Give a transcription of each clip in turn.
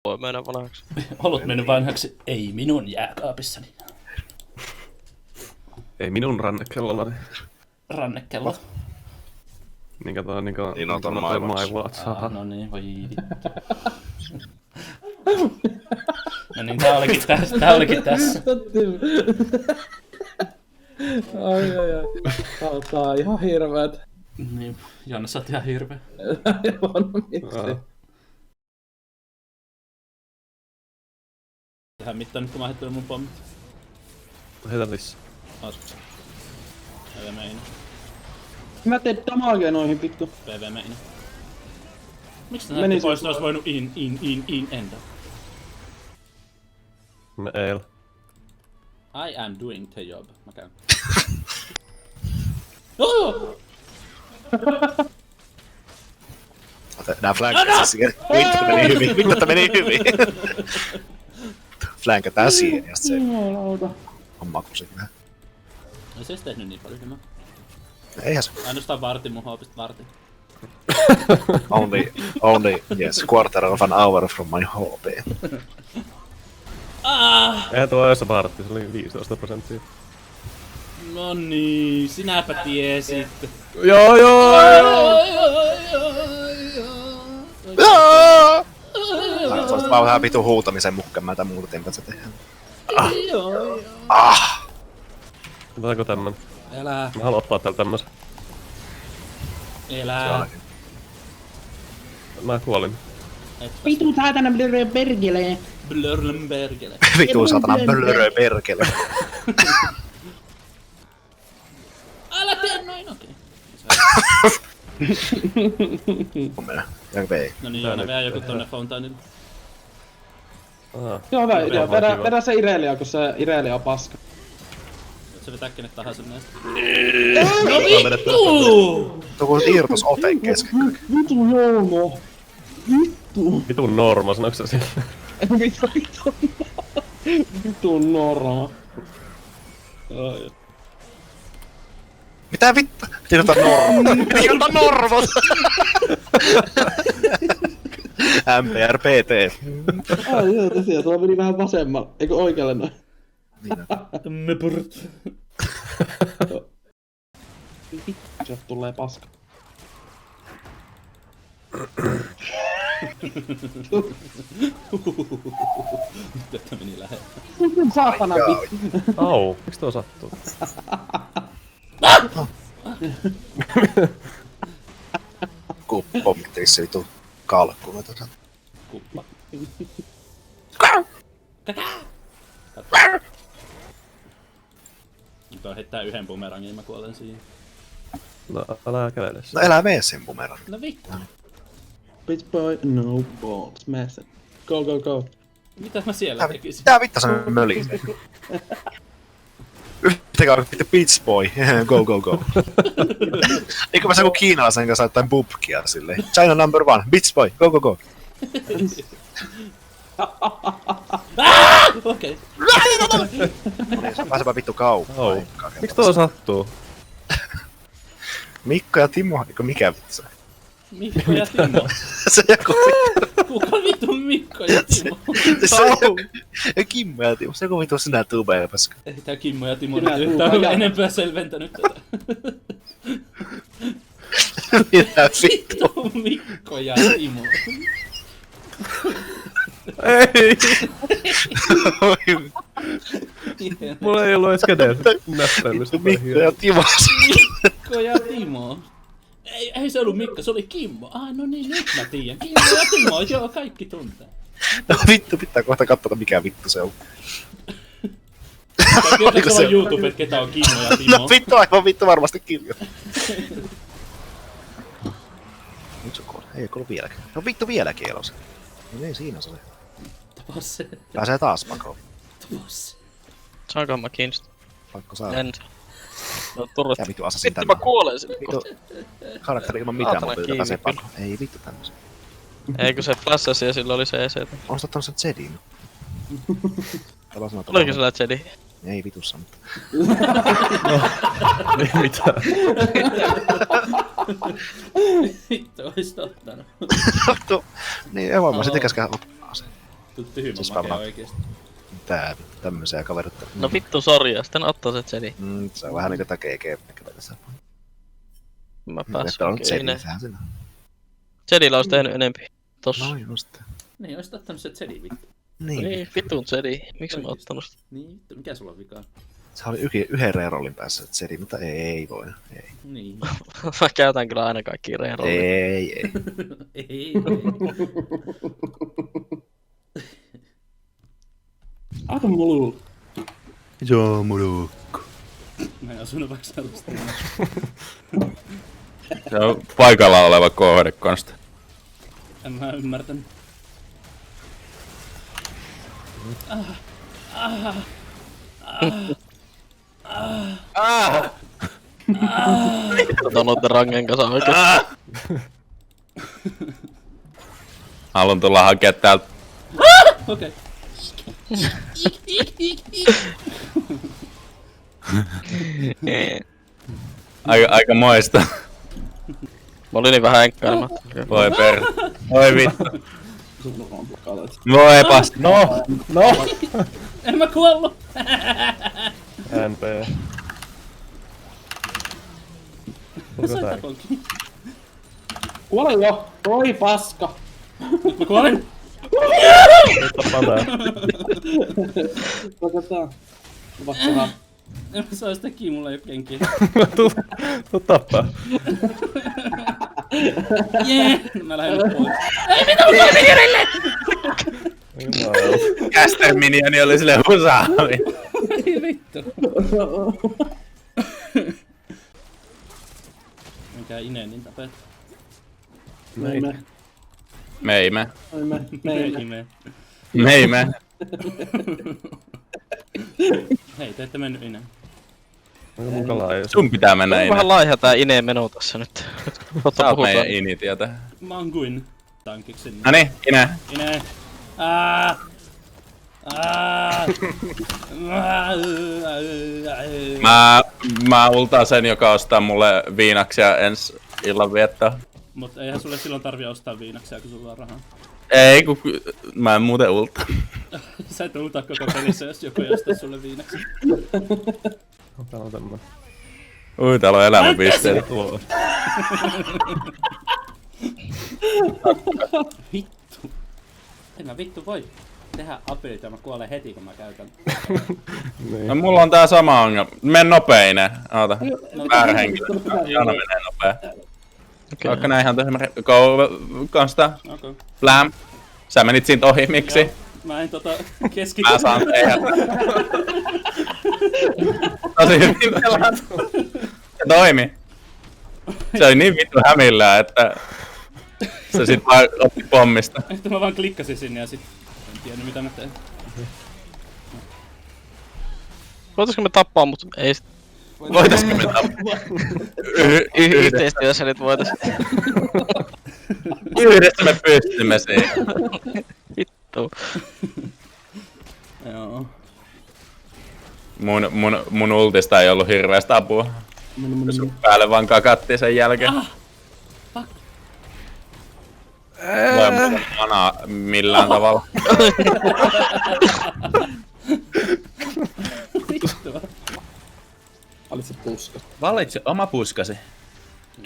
Voi mennä vanhaksi. Olut mennyt vanhaksi. Ei minun jääkaapissani. Ei minun rannekellollani. Rannekello. Niin kato, niin on ton my my watch. No niin, voi vittu. No niin, tää olikin tässä. Ai. Tää on ihan hirveet. Niin, Janne, sä oot ihan hirveä. On, miksi? Tehdään mitään nyt, kun mä heittelen mun pommit. Heitä lisää. Oot. PV meina. Mä teen damagea noihin vittu. PV meina. Miksi tää näytti pois, ois voinut in, enda? Me eil. I am doing the job. Mä käyn. Oh! Nää flankätään siihen. Vittu meni hyvin. Flankätään siihen ja se on makuisin vähän. Ei se ees tehnyt niin paljon hyvää. Eihän se. Ainoastaan vartin mun hoopista vartin. Only, yes, quarter of an hour from my HP. Eihän tuo eessä partti, se oli 15%. No niin, sinäpä tiesit. Joo! Sä vaan vähän vitu huutamisen mukaan, mä muuta tein, sä tehdään. Otetaanko tämmön? Elää, Mä haluan ottaa täällä tämmösen. elää. Mä kuolin. Vitu saatana blurre perkele. Blörlenbergele. Vitu satana blörö perkele. Älä tee noin, okei. On mennä. Ja vei. No niin, Joona, vedä joku tonne Fountainille. Joo, hyvä idea. Vedä se Irelia, kun se Irelia on paska. Voit sä vetää kenet tahansa näistä. No vittu! Tuo kun irtos oten kesken. Vitu Joono. Vittu. Vitun norma, sanoiko sä sillä? Vitu Nora. Mitä vittu? Piti ottaa normat. Piti ottaa normat. MPRPT. Ai joo, tosiaan, tuo meni vähän vasemmalle. Eikö oikealle noin? Me purt. Vittu, sieltä tulee paska. Nyt että meni lähelle. Saatana vittu. Au, miks tuo sattuu? Kuppomittiin se vitu kalkkuna tuossa. Kuppa. Nyt on heittää yhden bumerangin ja mä kuolen siihen. No, älä kävele No elää mee sen bumeran. No vittu. Bitch boy, no balls, mess it. Go, go, go. Mitä mä siellä tekisin? Tää vittu se möli. Yhtäkään vittu Beach Boy. Go, go, go. Eikö mä se kun kiinalaisen kanssa jotain bubkia silleen. China number one. Beach Boy. Go, go, go. Okei. Pääsepä vittu kauppaan. Au. Miks tuo sattuu? Mikko ja Timo. Eikö mikä vittu se? Mikko ja Timo. Se joku Kuka vittu Mikko ja Timo? se joku Kimmo ja Timo. Se joku vittu sinä tubeepäskö. Ei tää Kimmo ja Timo nyt yhtään enempää selventänyt tätä. Mitä vittu? Vittu Mikko ja Timo. Ei! Mulla ei ollu edes käden näppäimistä. Mikko ja Timo. Mikko ja Timo. Ei se ollut Mikko, se oli Kimmo. No niin, nyt mä tiedän. Kimmo ja Timo, joo, kaikki tuntee. No vittu, pitää kohta katsota mikä vittu se on. Kirjoita tuolla YouTubet, ketä on Kimmo ja Timo. No vittu, aivan vittu varmasti kirjoita. Nyt se on ei kuulu vieläkään. No vittu vieläkin elossa. No niin, siinä se oli. Tapas se. Pääsee taas pakoon. Tapas se. Saanko mä kiinnostaa? Pakko saada. En. No turvat. Ja vittu assassin Vittu mä tämä. kuolen sinne Vittu. kohta. Karakteri ilman mitään Saatana mobiilta pääsee pakoon. Ei vittu tämmösen. Eikö se flassasi ja sillä oli se EC? Oon ottanut sen Jedin. Oliko sillä Jedi? Ei vitussa, mutta... Ei mitään. Vittu ois ottanut. Niin, ei varmaan, se tekäskään ottaa sen. Tyhmä Siis makea varmaan. oikeesti. Tää tämmösiä kaverittaa. No vittu sori, ja sitten ottaa se Zedi. Se on vähän niinku tää GG, mikä tässä on. Mä Että päässyt on oikein. Zedi, sehän siinä. Zedillä olisi tehnyt enempi. Tossa. No just. Niin, oisit ottanut se Zedi vittu. Niin. Niin, vitun Zedi. Miksi mä oon Oikeesti. ottanut sitä? Niin, vittu, mikä sulla on vikaa? Se oli yhden rerollin päässä Zedi, mutta ei voi. Ei. Niin. Mä käytän kyllä aina kaikki rerollit. Ei. ei. Aika mulla. Joo, mulu. Mä en asunut vaikka sellaista. Se on paikalla oleva kohde konsta. En mä ymmärtänyt. Tota noitten rangen kanssa oikeesti. Haluan tulla hakea täältä. Okei. Aika moista. Mä olin niin vähän enkkailemaan. Voi per. Voi vittu. Sulla on blokaat. Voi pas. No! En mä kuollu! NP. Mä sain taponkin. Kuole jo! Oi paska! Nyt mä kuolin! Tappaa tää. Otetaan. Vatsahan. En mä saa sitä kiinni, mulla ei oo kenkiä. Tuu tappaa. Jee! Mä lähden nyt pois. Caster Minioni oli silleen husaami. Ei vittu. Mikä Ine niin tapet? Me. Meime. Hei, te ette mennyt Ine. Onko mun kalaa jos? Sun pitää mennä On Ine. vähän laiha tää Ineen meno tässä nyt. Sä oot meidän Ini tietä. Mä oon kuin tankiksi sinne. Noni, Ine. Ine! Mä ultaan sen, joka ostaa mulle viinaksia ensi illan viettoa. Mut eihän sulle silloin tarvii ostaa viinaksia, kun sulla on rahaa. Ei, kun mä en muuten ulta. Sä et ultaa koko pelissä, jos joku ei ostaa sulle viinaksia. Täällä on tämmönen. Ui, täällä on elämänpisteitä. Vittu. En mä vittu voi tehdä abilityä, mä kuolen heti kun mä käytän. No, mulla on tää sama ongelma. Mene nopeinen. Oota. Väärä henkilö. Jana menee nopea. Vaikka näin ihan tosi Go, Konsta. Okei. Flam. Sä menit siitä ohi, miksi? Mä en keskity. Mä saan tehdä. Tosi hyvin pelattu. Se toimi. Se oli niin vittu hämillään, että se sit vaan otti pommista. Että mä vaan klikkasin sinne ja sit en tiennyt mitä mä teen. Voitaisko me tappaa mut ei sit. Voitaisko me tappaa? Yhteistyössä nyt voitais. Yhdessä me pystymme siihen. Vittu. Joo. Mun ultista ei ollut hirveästä apua. Sun päälle vaan kakattiin sen jälkeen. Fuck. Voi muuta manaa millään tavalla. Vittua. Valitse puska. Valitse oma puskasi.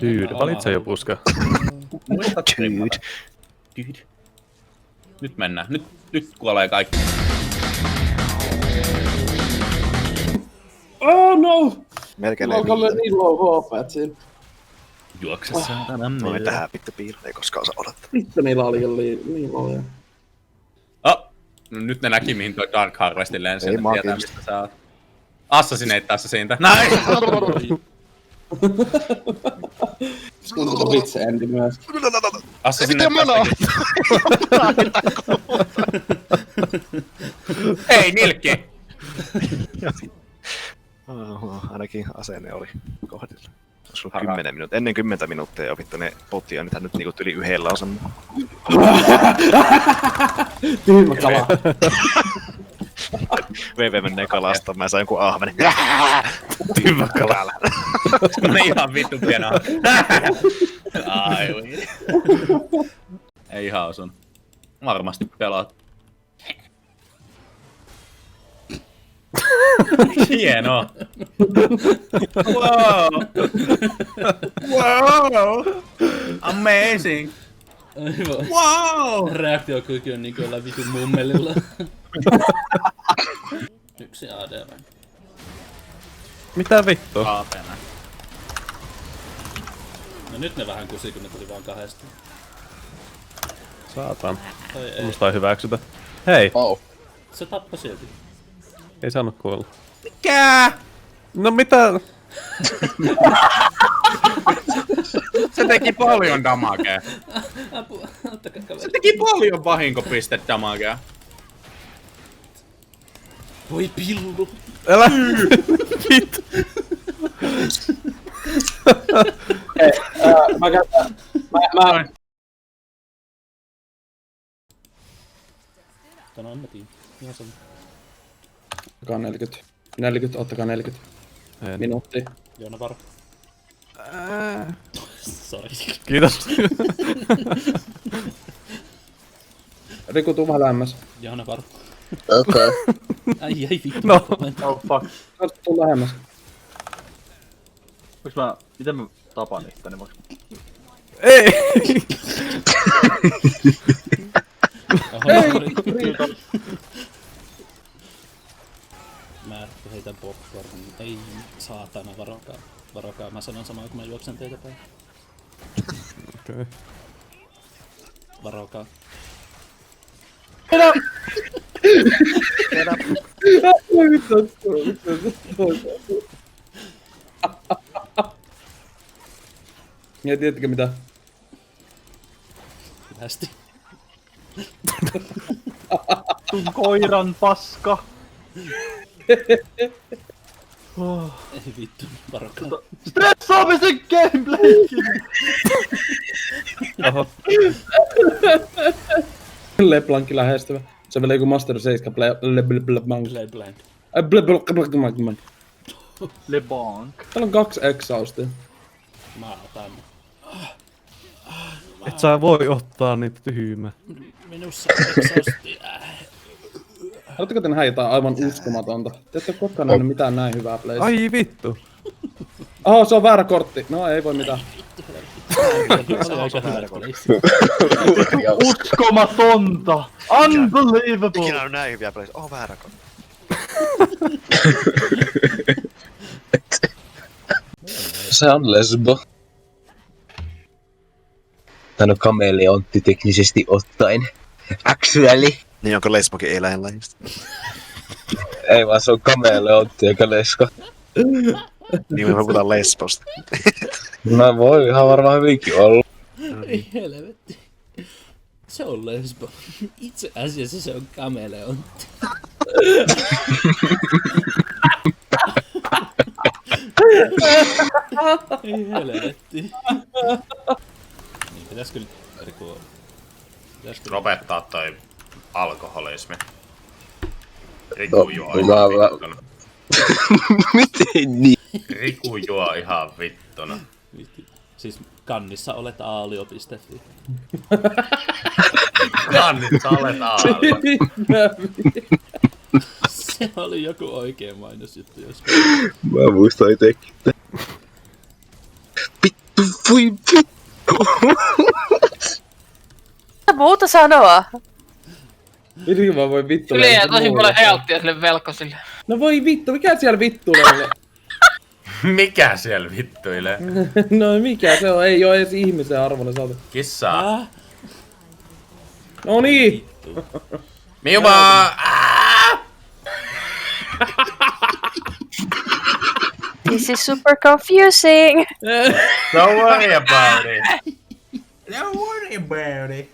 Dude, valitse jo puska. Muista Dude. Nyt mennään. Nyt kuolee kaikki. Oh no! Melkein Mulla ei on niin low HP siinä. Juokse saatana. Noin tähän vittu piirre, ei koskaan osaa odottaa. Vittu niillä oli jo niin low. Oh, no nyt ne näki mihin toi Dark Harvestin lensi. Ei Ne mä tietää kiinnosta. mistä sä oot. Assassinate tässä siitä. Näin! Siinä on vitse endi myös. Assassinate Hei, nilkki! Ainakin asenne oli kohdilla. Jos on 10 minuuttia, ennen 10 minuuttia opittu ne potia, niin nyt niinku yli yhdellä osan. Tyhmä kala. VV menee kalasta, mä sain jonkun ahvenen. Tyhmä kala. No ihan vittu pienoa. Ai ui. Ei ihan osun. Varmasti pelaat. Hienoa. Wow. Wow. Amazing. Aivan. Wow. Reaktiokyky on niinku jollain vitun mummelilla. Yksi AD vai? Mitä vittua? Kaapena. No nyt ne vähän kusi, kun ne tuli vaan kahdesta. Saatan. Tai ei. Musta ei hyväksytä. Hei, Se tappoi silti. ei saanut kuulla. Mikä? No mitä? Se teki paljon damagea. Apua, auttakaa Se kaveri. teki paljon vahinkopiste damagea. Voi pillu. Älä! Vittu! Mä käytän... Mä... Tän annettiin. Ihan sama. Ottakaa 40. 40, ottakaa 40. En. Minuutti. Joona varo. Sori. Kiitos. Riku, tuu vähän lähemmäs. Joona varo. Okei. Ai vittu. No. Oh fuck. Tuu lähemmäs. Miten mä tapan itteni? Ei! Oho, mä heitän popcornin. Ei saatana, varokaa. Varokaa, mä sanon samaa kun mä juoksen teitä päin. Okei. Varokaa. Ja tiedättekö mitä? Lähesti. Sun koiran paska. Ei vittu, varokaa. Stressaamisen gameplaykin! Oho. LeBlancki lähestyvä. Se on vielä joku Master 7 LeBlanc. Playblind. LeBlanc. LeBlanc. Täällä on 2 exhaustia. Mä otan. Et sä voi ottaa niitä tyhmää. Minussa on exhausti. Oletteko te nähdä jotain aivan uskomatonta? Te ette ole koskaan nähnyt mitään näin hyvää playsia. Ai vittu. Oho, se on väärä kortti. No ei voi mitään. Oli aika hyvä place. Uskomatonta! Unbelievable! Ikinä on näin hyviä peleitä. Oh, väärä kone. Se on lesbo. Tän on kameleontti teknisesti ottaen. Actually. Niin onko lesbokin eläinlajista? Ei vaan se on kameleontti eikä lesko. Niin me puhutaan lesbosta. No voi ihan varmaan hyvinkin olla. Ei helvetti. Se on lesbo. Itse asiassa se on kameleontti. Ei helvetti. Niin pitäis kyllä Riku... Lopettaa toi alkoholismi. Riku juo mä- ihan vittuna. Miten niin? Riku juo ihan vittuna. Siis kannissa olet aalio.fi. Kannissa olet aali. Se oli joku oikein mainosjuttu joskus. Mä muistan itekin. Vittu, voi vittu! Mitä muuta sanoa? Miten mä voin vittu? Kyllä jää tosi paljon healttia sille velkosille. No voi vittu, mikä siellä vittuilee? Mikä siellä vittuilee? No mikä se on? Ei oo edes ihmisen arvoinen saatu. Kissaa. No niin! Miuma! This is super confusing. Don't worry about it. Don't worry about it.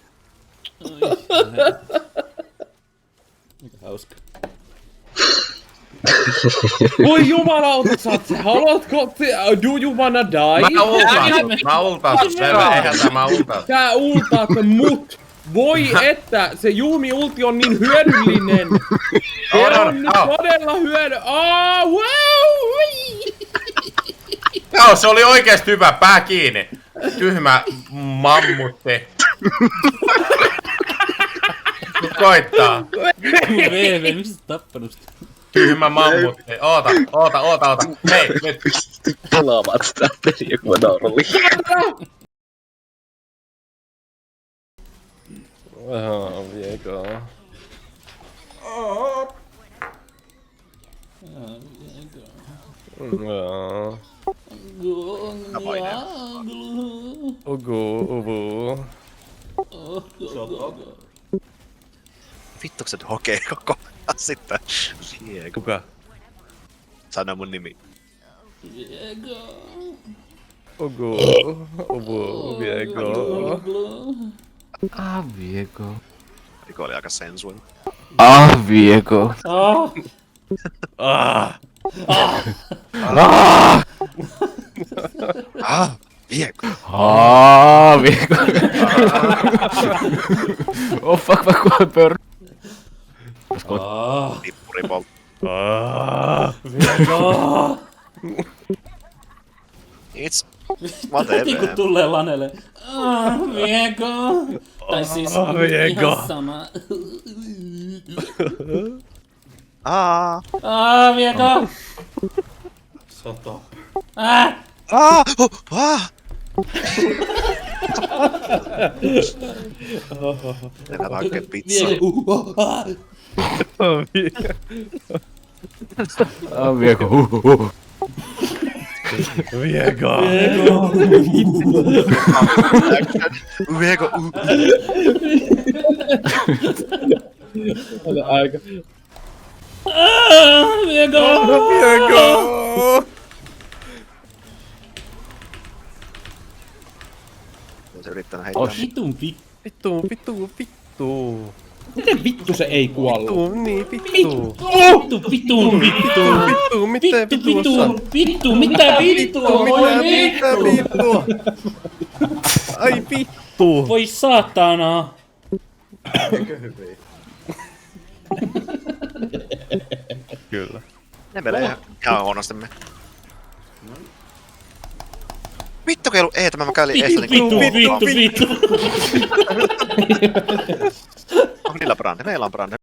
Mikä hauska. Voi jumalauta, haluatko do you wanna die? Mä ultaan sut selvä, eihän tämä ultaa. Tää ultaat mut! Voi että, se Juumi ulti on niin hyödyllinen! Se on nyt todella wow! Joo, se oli oikeesti hyvä, pää kiinni. Tyhmä mammutti. Nyt koittaa. VV, miksi sä tappanut sitä? Tyhmä mammutti. Oota. Hei, nyt. Pysty pelaamaan tätä peliä, kun mä nauran liikaa. Viekö? Ugu. Vittu, se hokee koko ajan sitten. Viego. Kuka? Sano mun nimi. Ugu, Viego. Viego. Riko oli aika sensual. Viego. Viego. Viego. Oh fuck, vad går för? Nippuripol. Viego! It's Heti kun whatever. tulee Lanelle. Viego! Tai siis Viego. ihan sama. Viego! Sata. Mennään vaikka pizzaa. Viego. Viego. Viego. Ole aika. Viego! Se yrittänyt heittää. Vitun vittu. Vittu. Miten vittu se ei kuollut? Vittu. Vittu, Mitä vittu, mitä vittua, voi vittu! Ai vittu. Voi saatana! Kyllä. Ne menee ihan huonosti me. Vittu keilu, ei tämä mä käylin eessä Vittu! On niillä brande, meillä on brande.